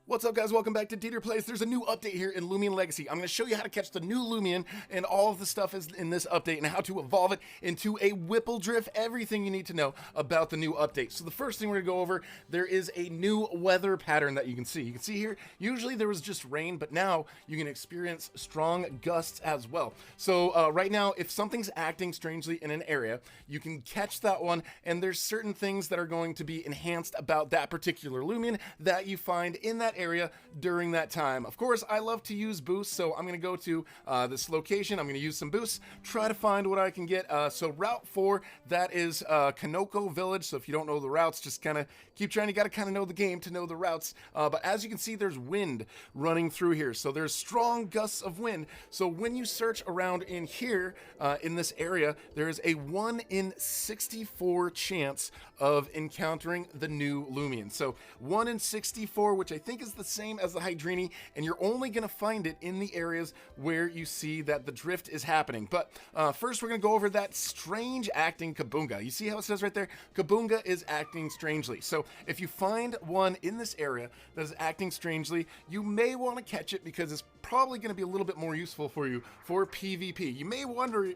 What's up, guys? Welcome back to DeeterPlays. There's a new update here in Loomian Legacy. I'm going to show you how to catch the new Loomian, and all of the stuff is in this update, and how to evolve it into a Whipple Drift, everything you need to know about the new update. So the first thing we're going to go over, there is a new weather pattern that you can see. You can see here, usually there was just rain, but now you can experience strong gusts as well. So right now, if something's acting strangely in an area, you can catch that one, and there's certain things that are going to be enhanced about that particular Loomian that you find in that area during that time. Of course, I love to use boosts, so I'm going to go to this location. I'm going to use some boosts, try to find what I can get. So Route 4, that is Canoco Village. So if you don't know the routes, just kind of keep trying. You got to kind of know the game to know the routes. But as you can see, there's wind running through here. So there's strong gusts of wind. So when you search around in here, in this area, there is a 1 in 64 chance of encountering the new Loomian. So 1 in 64, which I think is the same as the Hydrini, and you're only going to find it in the areas where you see that the drift is happening. But first, we're going to go over that strange acting Kabunga. You see how it says right there? Kabunga is acting strangely. So if you find one in this area that is acting strangely, you may want to catch it because it's probably going to be a little bit more useful for you for PvP. You may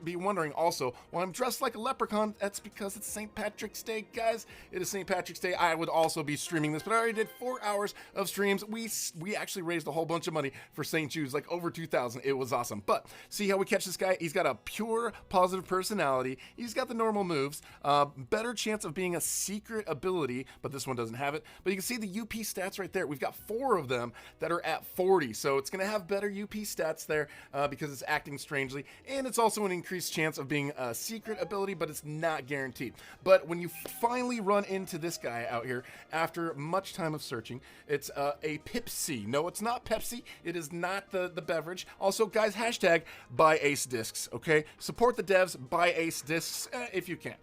be wondering also, well, I'm dressed like a leprechaun. That's because it's St. Patrick's Day, guys. It is St. Patrick's Day. I would also be streaming this, but I already did 4 hours of streams. We actually raised a whole bunch of money for St. Jude's, like over 2,000. It was awesome. But see how we catch this guy? He's got a pure positive personality. He's got the normal moves. Better chance of being a secret ability, but this one doesn't have it. But you can see the UP stats right there. We've got 4 of them that are at 40. So it's going to have better UP stats there because it's acting strangely. And it's also an increased chance of being a secret ability, but it's not guaranteed. But when you finally run into this guy out here, after much time of searching, it's a PIPSEE. No, it's not Pepsi. It is not the beverage. Also, guys, hashtag buy Ace Discs, okay? Support the devs, buy Ace Discs if you can.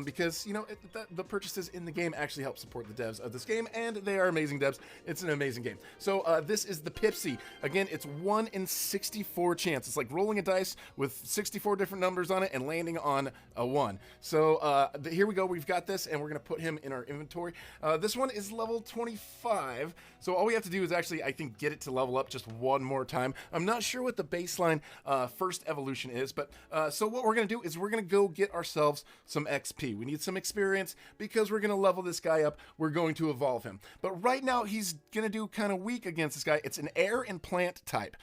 Because, you know, the purchases in the game actually help support the devs of this game, and they are amazing devs. It's an amazing game. So this is the PIPSEE. Again, it's 1 in 64 chance. It's like rolling a dice with 64 different numbers on it and landing on a 1. So here we go. We've got this, and we're going to put him in our inventory. This one is level 25. So all we have to do is actually, I think, get it to level up just one more time. I'm not sure what the baseline first evolution is, but so what we're going to do is we're going to go get ourselves some XP. We need some experience because we're going to level this guy up. We're going to evolve him. But right now, he's going to do kind of weak against this guy. It's an air and plant type.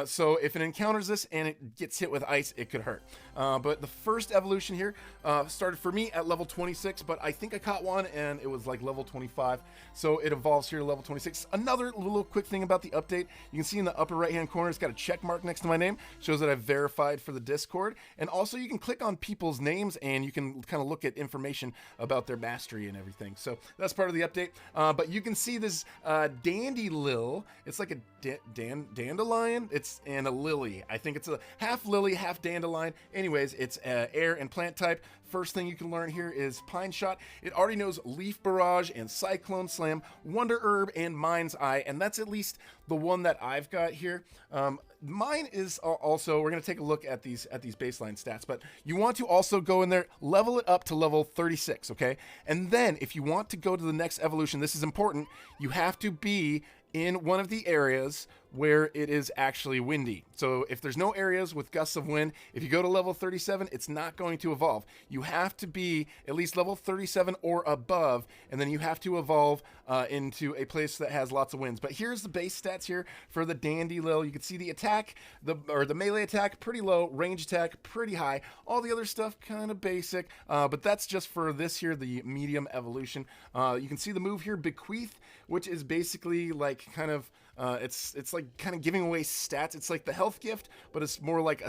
So if it encounters this and it gets hit with ice, it could hurt. But the first evolution here started for me at level 26, but I think I caught one and it was like level 25. So it evolves here to level 26. Another little quick thing about the update, you can see in the upper right hand corner, it's got a check mark next to my name, shows that I've verified for the Discord. And also you can click on people's names and you can kind of look at information about their mastery and everything. So that's part of the update. But you can see this Dandylil. It's like a dandelion. And a lily. I think it's a half lily, half dandelion. Anyways, it's air and plant type. First thing you can learn here is Pine Shot. It already knows Leaf Barrage and Cyclone Slam, Wonder Herb, and Mind's Eye, and that's at least the one that I've got here. Mine is also, we're going to take a look at these baseline stats, but you want to also go in there, level it up to level 36, okay? And then if you want to go to the next evolution, this is important, you have to be in one of the areas where it is actually windy. So if there's no areas with gusts of wind, if you go to level 37, it's not going to evolve. You have to be at least level 37 or above, and then you have to evolve into a place that has lots of winds. But here's the base stats here for the Dandylil. You can see the attack, the melee attack, pretty low, range attack, pretty high. All the other stuff, kind of basic, but that's just for this here, the medium evolution. You can see the move here, Bequeath, which is basically like kind of, it's like kind of giving away stats. It's like the health gift, but it's more like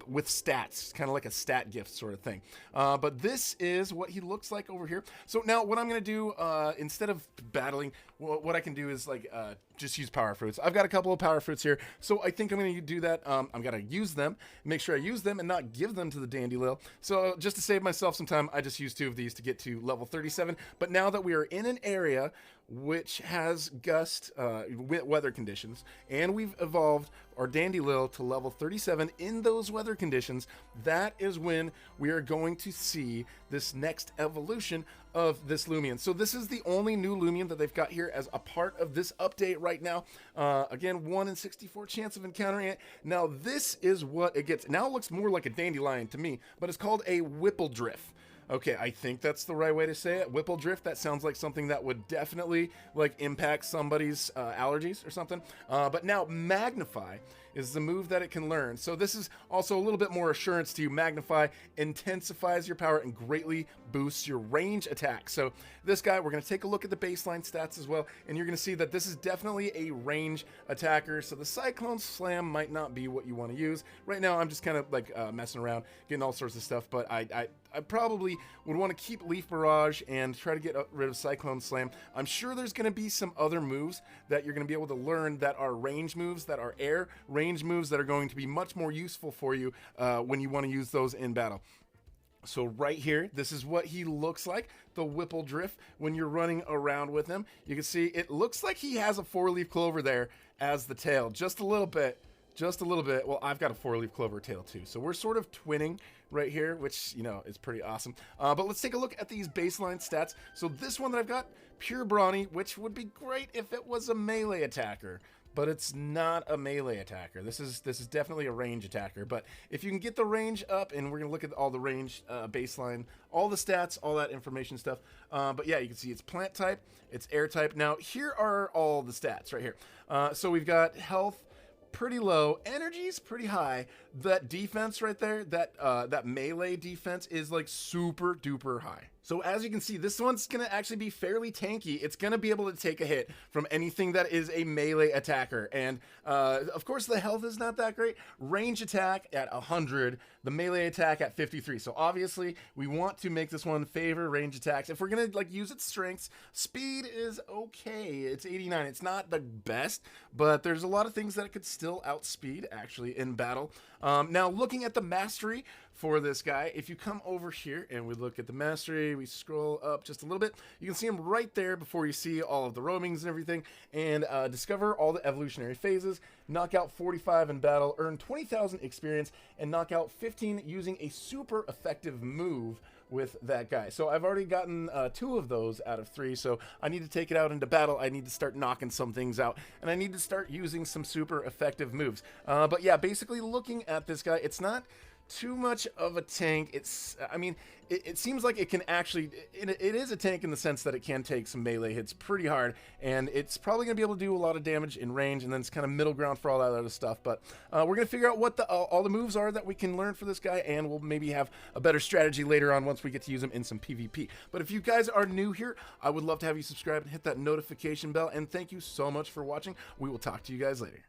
with stats, kind of like a stat gift sort of thing. But this is what he looks like over here. So now what I'm going to do, instead of battling, what I can do is like just use power fruits. I've got a couple of power fruits here, so I think I'm going to do that. I'm going to use them, make sure I use them and not give them to the Dandylil. So just to save myself some time, I just used 2 of these to get to level 37. But now that we are in an area which has gust weather conditions, and we've evolved our Dandylil to level 37 in those weather conditions, that is when we are going to see this next evolution of this Loomian. So this is the only new Loomian that they've got here as a part of this update right now. Again, 1 in 64 chance of encountering it. Now this is what it gets. Now it looks more like a dandelion to me, but it's called a Whipple Drift. Okay, I think that's the right way to say it. Whipple Drift, that sounds like something that would definitely like impact somebody's allergies or something. But now Magnify is the move that it can learn. So this is also a little bit more assurance to you. Magnify intensifies your power and greatly boosts your range attack. So this guy, we're going to take a look at the baseline stats as well, and you're going to see that this is definitely a range attacker. So the Cyclone Slam might not be what you want to use. Right now, I'm just kind of like messing around, getting all sorts of stuff, but I probably would want to keep Leaf Barrage and try to get rid of Cyclone Slam. I'm sure there's going to be some other moves that you're going to be able to learn that are range moves, that are air range moves that are going to be much more useful for you when you want to use those in battle. So right here, this is what he looks like, the Whipple Drift, when you're running around with him. You can see it looks like he has a 4-leaf clover there as the tail, just a little bit. Just a little bit. Well, I've got a 4-leaf clover tail too, so we're sort of twinning right here, which, you know, is pretty awesome. But let's take a look at these baseline stats. So this one that I've got, Pure Brawny, which would be great if it was a melee attacker, but it's not a melee attacker. This is definitely a range attacker. But if you can get the range up, and we're gonna look at all the range baseline, all the stats, all that information stuff. But yeah, you can see it's plant type, it's air type. Now here are all the stats right here. So we've got health pretty low, energy's pretty high. That defense right there, that melee defense is like super duper high. So as you can see, this one's gonna actually be fairly tanky. It's gonna be able to take a hit from anything that is a melee attacker. And of course the health is not that great. Range attack at 100, the melee attack at 53. So obviously we want to make this one favor range attacks. If we're gonna like use its strengths, speed is okay. It's 89. It's not the best, but there's a lot of things that it could still outspeed actually in battle. Now looking at the mastery for this guy, if you come over here and we look at the mastery, we scroll up just a little bit, you can see him right there before you see all of the roamings and everything, and discover all the evolutionary phases, knock out 45 in battle, earn 20,000 experience, and knock out 15 using a super effective move with that guy. So I've already gotten 2 of those out of 3, so I need to take it out into battle. I need to start knocking some things out, and I need to start using some super effective moves. But yeah, basically looking at this guy, it's not too much of a tank. It's, I mean, it seems like it can actually, it is a tank in the sense that it can take some melee hits pretty hard, and it's probably going to be able to do a lot of damage in range, and then it's kind of middle ground for all that other stuff. But we're going to figure out what all the moves are that we can learn for this guy, and we'll maybe have a better strategy later on once we get to use him in some PvP. But if you guys are new here, I would love to have you subscribe and hit that notification bell, and thank you so much for watching. We will talk to you guys later.